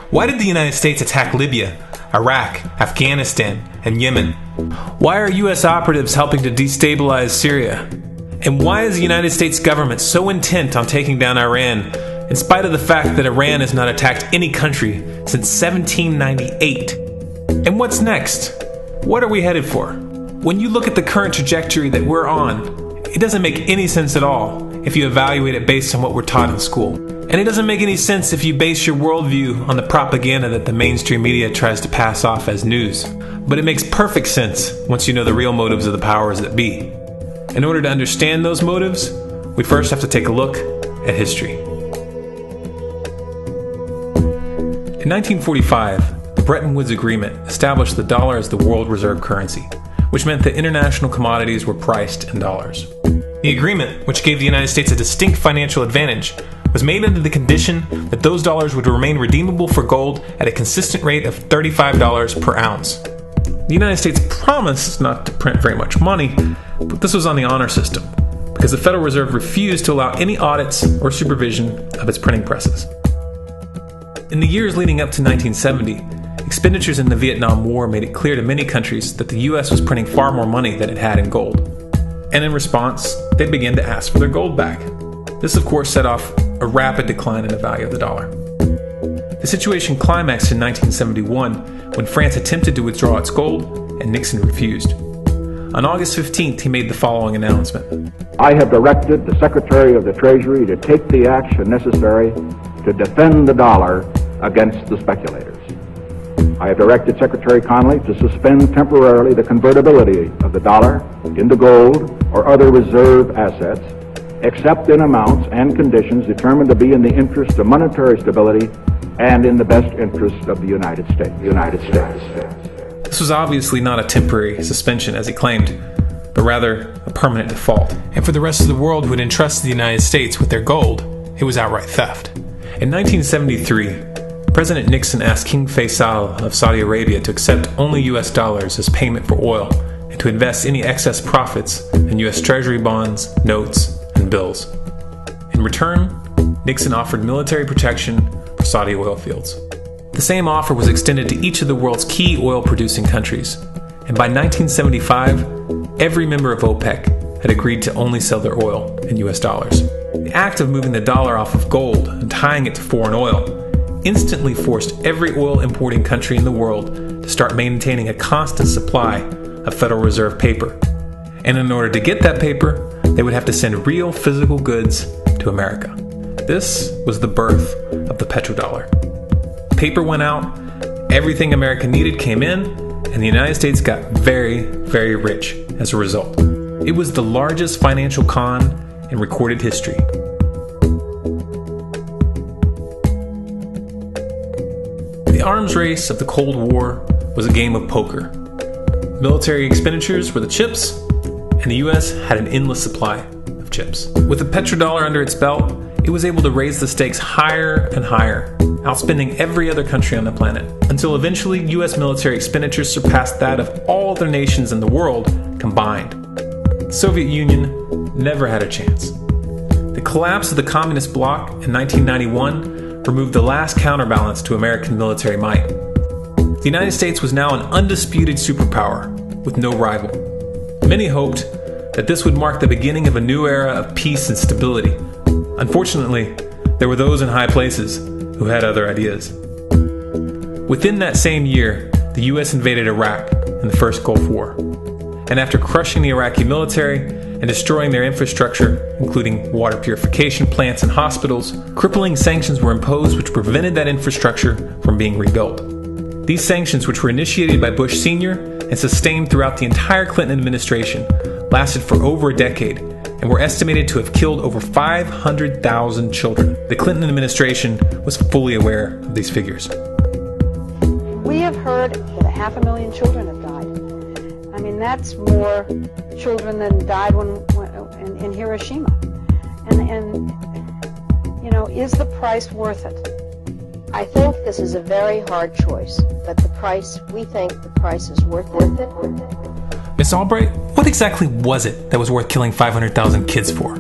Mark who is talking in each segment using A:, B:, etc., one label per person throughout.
A: Why did the United States attack Libya, Iraq, Afghanistan, and Yemen? Why are U.S. operatives helping to destabilize Syria? And why is the United States government so intent on taking down Iran, in spite of the fact that Iran has not attacked any country since 1798? And what's next? What are we headed for? When you look at the current trajectory that we're on, it doesn't make any sense at all if you evaluate it based on what we're taught in school. And it doesn't make any sense if you base your worldview on the propaganda that the mainstream media tries to pass off as news. But it makes perfect sense once you know the real motives of the powers that be. In order to understand those motives, we first have to take a look at history. In 1945, the Bretton Woods Agreement established the dollar as the world reserve currency, which meant that international commodities were priced in dollars. The agreement, which gave the United States a distinct financial advantage, was made under the condition that those dollars would remain redeemable for gold at a consistent rate of $35 per ounce. The United States promised not to print very much money, but this was on the honor system, because the Federal Reserve refused to allow any audits or supervision of its printing presses. In the years leading up to 1970, expenditures in the Vietnam War made it clear to many countries that the U.S. was printing far more money than it had in gold. And in response, they began to ask for their gold back. This, of course, set off a rapid decline in the value of the dollar. The situation climaxed in 1971 when France attempted to withdraw its gold and Nixon refused. On August 15th, he made the following announcement.
B: I have directed the Secretary of the Treasury to take the action necessary to defend the dollar against the speculators. I have directed Secretary Connally to suspend temporarily the convertibility of the dollar into gold or other reserve assets, except in amounts and conditions determined to be in the interest of monetary stability and in the best interest of the United States.
A: This was obviously not a temporary suspension, as he claimed, but rather a permanent default. And for the rest of the world who had entrusted the United States with their gold, it was outright theft. In 1973, President Nixon asked King Faisal of Saudi Arabia to accept only U.S. dollars as payment for oil and to invest any excess profits in U.S. Treasury bonds, notes, and bills. In return, Nixon offered military protection for Saudi oil fields. The same offer was extended to each of the world's key oil-producing countries, and by 1975, every member of OPEC had agreed to only sell their oil in U.S. dollars. The act of moving the dollar off of gold and tying it to foreign oil instantly forced every oil-importing country in the world to start maintaining a constant supply of Federal Reserve paper. And in order to get that paper, they would have to send real physical goods to America. This was the birth of the petrodollar. Paper went out, everything America needed came in, and the United States got very, very rich as a result. It was the largest financial con in recorded history. The arms race of the Cold War was a game of poker. Military expenditures were the chips, and the U.S. had an endless supply of chips. With the petrodollar under its belt, it was able to raise the stakes higher and higher, outspending every other country on the planet, until eventually U.S. military expenditures surpassed that of all other nations in the world combined. The Soviet Union never had a chance. The collapse of the communist bloc in 1991 removed the last counterbalance to American military might. The United States was now an undisputed superpower with no rival. Many hoped that this would mark the beginning of a new era of peace and stability. Unfortunately, there were those in high places who had other ideas. Within that same year, the U.S. invaded Iraq in the First Gulf War. And after crushing the Iraqi military and destroying their infrastructure, including water purification plants and hospitals, crippling sanctions were imposed which prevented that infrastructure from being rebuilt. These sanctions, which were initiated by Bush Sr. and sustained throughout the entire Clinton administration, lasted for over a decade and were estimated to have killed over 500,000 children. The Clinton administration was fully aware of these figures.
C: We have heard that 500,000 children have died. I mean, that's more children than died in Hiroshima. And you know, is the price worth it?
D: I think this is a very hard choice, but we think the price is worth it.
A: Miss Albright, what exactly was it that was worth killing 500,000 kids for?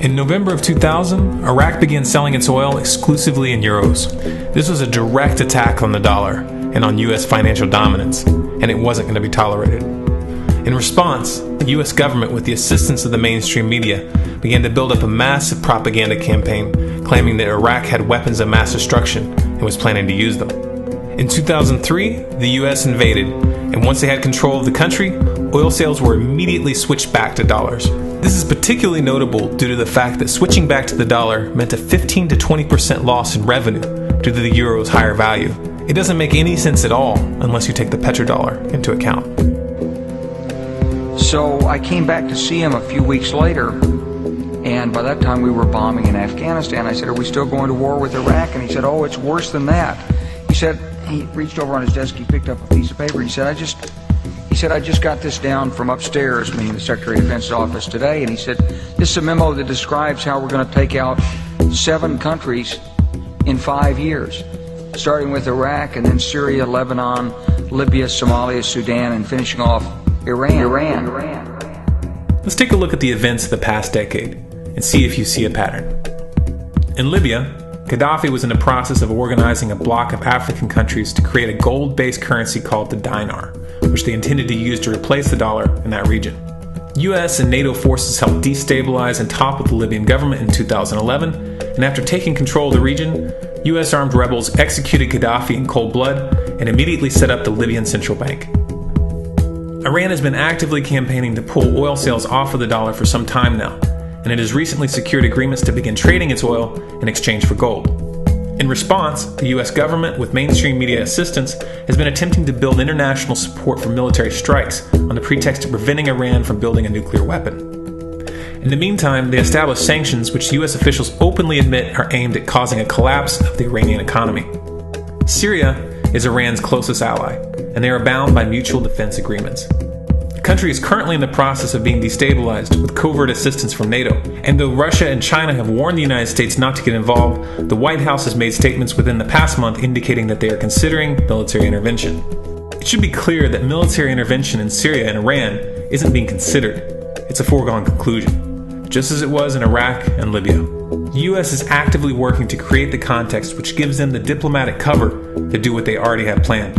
A: In November of 2000, Iraq began selling its oil exclusively in euros. This was a direct attack on the dollar and on U.S. financial dominance, and it wasn't going to be tolerated. In response, the U.S. government, with the assistance of the mainstream media, began to build up a massive propaganda campaign claiming that Iraq had weapons of mass destruction and was planning to use them. In 2003, the U.S. invaded, and once they had control of the country, oil sales were immediately switched back to dollars. This is particularly notable due to the fact that switching back to the dollar meant a 15 to 20% loss in revenue due to the euro's higher value. It doesn't make any sense at all unless you take the petrodollar into account.
E: So I came back to see him a few weeks later, and by that time we were bombing in Afghanistan. I said, "Are we still going to war with Iraq?" And he said, "Oh, it's worse than that." He said, he reached over on his desk, he picked up a piece of paper, he said, I just got this down from upstairs, meaning the Secretary of Defense's office today, and he said, "This is a memo that describes how we're going to take out 7 countries in 5 years, starting with Iraq and then Syria, Lebanon, Libya, Somalia, Sudan, and finishing off Iran.
A: Let's take a look at the events of the past decade and see if you see a pattern. In Libya, Gaddafi was in the process of organizing a bloc of African countries to create a gold-based currency called the dinar, which they intended to use to replace the dollar in that region. US and NATO forces helped destabilize and topple the Libyan government in 2011, and after taking control of the region, US armed rebels executed Gaddafi in cold blood and immediately set up the Libyan Central Bank. Iran has been actively campaigning to pull oil sales off of the dollar for some time now, and it has recently secured agreements to begin trading its oil in exchange for gold. In response, the US government, with mainstream media assistance, has been attempting to build international support for military strikes on the pretext of preventing Iran from building a nuclear weapon. In the meantime, they established sanctions which US officials openly admit are aimed at causing a collapse of the Iranian economy. Syria is Iran's closest ally, and they are bound by mutual defense agreements. The country is currently in the process of being destabilized with covert assistance from NATO, and though Russia and China have warned the United States not to get involved, the White House has made statements within the past month indicating that they are considering military intervention. It should be clear that military intervention in Syria and Iran isn't being considered. It's a foregone conclusion, just as it was in Iraq and Libya. The US is actively working to create the context which gives them the diplomatic cover to do what they already have planned.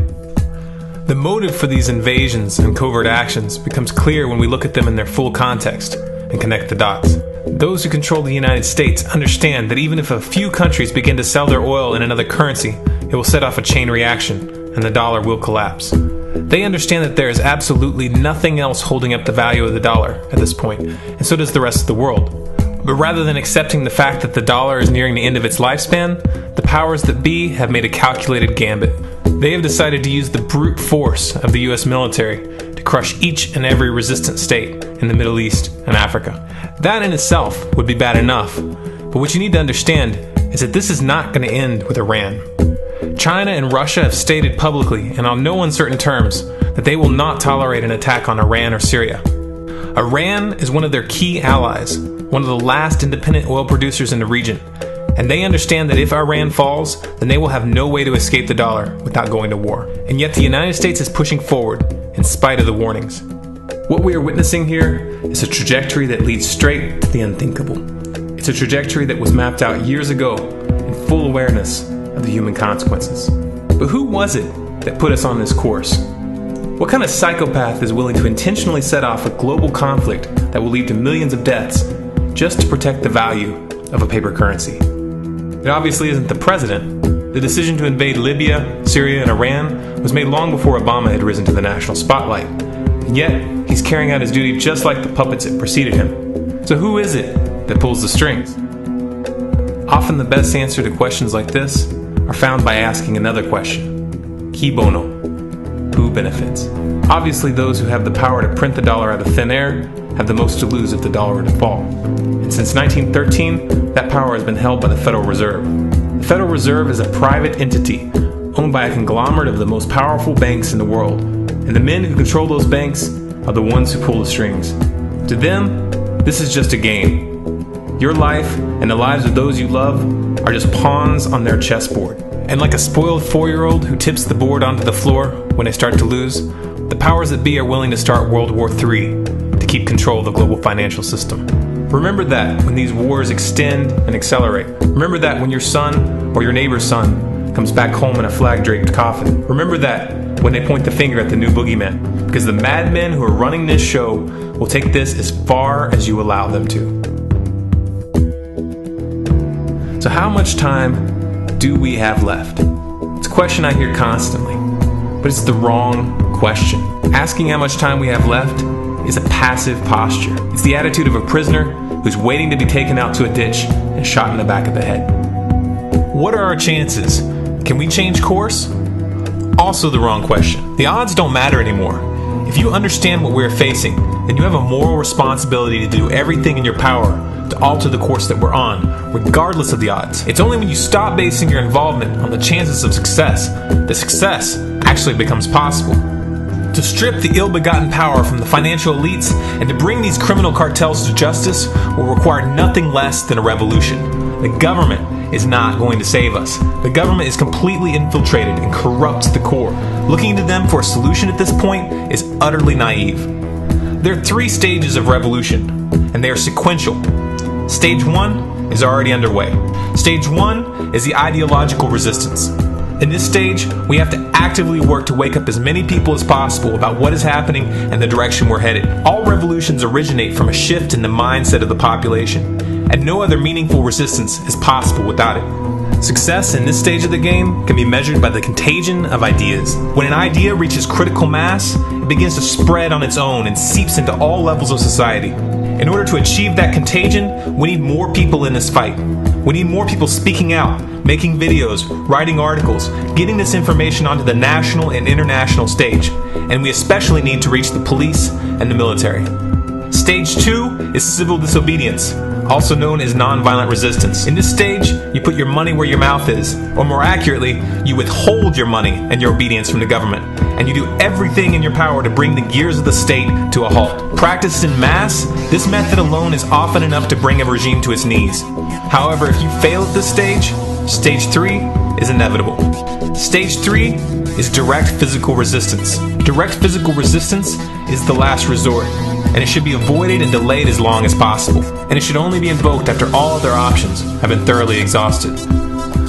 A: The motive for these invasions and covert actions becomes clear when we look at them in their full context and connect the dots. Those who control the United States understand that even if a few countries begin to sell their oil in another currency, it will set off a chain reaction and the dollar will collapse. They understand that there is absolutely nothing else holding up the value of the dollar at this point, and so does the rest of the world. But rather than accepting the fact that the dollar is nearing the end of its lifespan, the powers that be have made a calculated gambit. They have decided to use the brute force of the US military to crush each and every resistant state in the Middle East and Africa. That in itself would be bad enough, but what you need to understand is that this is not going to end with Iran. China and Russia have stated publicly and on no uncertain terms that they will not tolerate an attack on Iran or Syria. Iran is one of their key allies, one of the last independent oil producers in the region, and they understand that if Iran falls, then they will have no way to escape the dollar without going to war. And yet the United States is pushing forward in spite of the warnings. What we are witnessing here is a trajectory that leads straight to the unthinkable. It's a trajectory that was mapped out years ago in full awareness of the human consequences. But who was it that put us on this course? What kind of psychopath is willing to intentionally set off a global conflict that will lead to millions of deaths just to protect the value of a paper currency? It obviously isn't the president. The decision to invade Libya, Syria, and Iran was made long before Obama had risen to the national spotlight. And yet, he's carrying out his duty just like the puppets that preceded him. So who is it that pulls the strings? Often the best answer to questions like this are found by asking another question. Qui bono? Who benefits? Obviously, those who have the power to print the dollar out of thin air have the most to lose if the dollar were to fall. And since 1913, that power has been held by the Federal Reserve. The Federal Reserve is a private entity owned by a conglomerate of the most powerful banks in the world. And the men who control those banks are the ones who pull the strings. To them, this is just a game. Your life and the lives of those you love are just pawns on their chessboard. And like a spoiled 4-year-old who tips the board onto the floor when they start to lose, the powers that be are willing to start World War III to keep control of the global financial system. Remember that when these wars extend and accelerate. Remember that when your son or your neighbor's son comes back home in a flag-draped coffin. Remember that when they point the finger at the new boogeyman, because the madmen who are running this show will take this as far as you allow them to. So how much time do we have left? It's a question I hear constantly, but it's the wrong question. Asking how much time we have left is a passive posture. It's the attitude of a prisoner who's waiting to be taken out to a ditch and shot in the back of the head. What are our chances? Can we change course? Also the wrong question. The odds don't matter anymore. If you understand what we're facing, then you have a moral responsibility to do everything in your power to alter the course that we're on, regardless of the odds. It's only when you stop basing your involvement on the chances of success that success actually becomes possible. To strip the ill-begotten power from the financial elites and to bring these criminal cartels to justice will require nothing less than a revolution. The government is not going to save us. The government is completely infiltrated and corrupt to the core. Looking to them for a solution at this point is utterly naive. There are 3 stages of revolution, and they are sequential. Stage 1 is already underway. Stage 1 is the ideological resistance. In this stage, we have to actively work to wake up as many people as possible about what is happening and the direction we're headed. All revolutions originate from a shift in the mindset of the population, and no other meaningful resistance is possible without it. Success in this stage of the game can be measured by the contagion of ideas. When an idea reaches critical mass, it begins to spread on its own and seeps into all levels of society. In order to achieve that contagion, we need more people in this fight. We need more people speaking out, making videos, writing articles, getting this information onto the national and international stage. And we especially need to reach the police and the military. Stage 2 is civil disobedience, also known as nonviolent resistance. In this stage, you put your money where your mouth is, or more accurately, you withhold your money and your obedience from the government, and you do everything in your power to bring the gears of the state to a halt. Practiced in mass, this method alone is often enough to bring a regime to its knees. However, if you fail at this stage, Stage 3 is inevitable. Stage 3 is direct physical resistance. Direct physical resistance is the last resort, and it should be avoided and delayed as long as possible, and it should only be invoked after all other options have been thoroughly exhausted.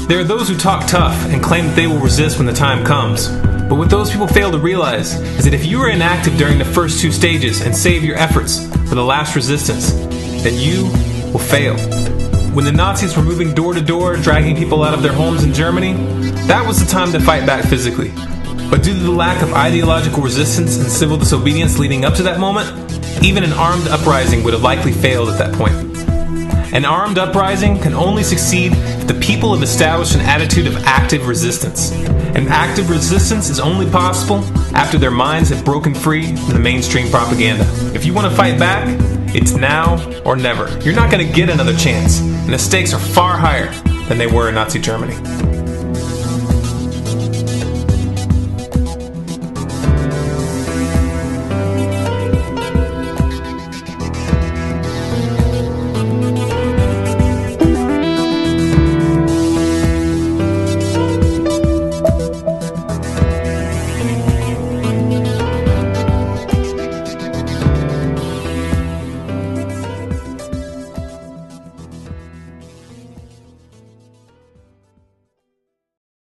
A: There are those who talk tough and claim that they will resist when the time comes, but what those people fail to realize is that if you are inactive during the first 2 stages and save your efforts for the last resistance, then you will fail. When the Nazis were moving door to door, dragging people out of their homes in Germany, that was the time to fight back physically. But due to the lack of ideological resistance and civil disobedience leading up to that moment, even an armed uprising would have likely failed at that point. An armed uprising can only succeed if the people have established an attitude of active resistance. And active resistance is only possible after their minds have broken free from the mainstream propaganda. If you want to fight back, it's now or never. You're not going to get another chance, and the stakes are far higher than they were in Nazi Germany.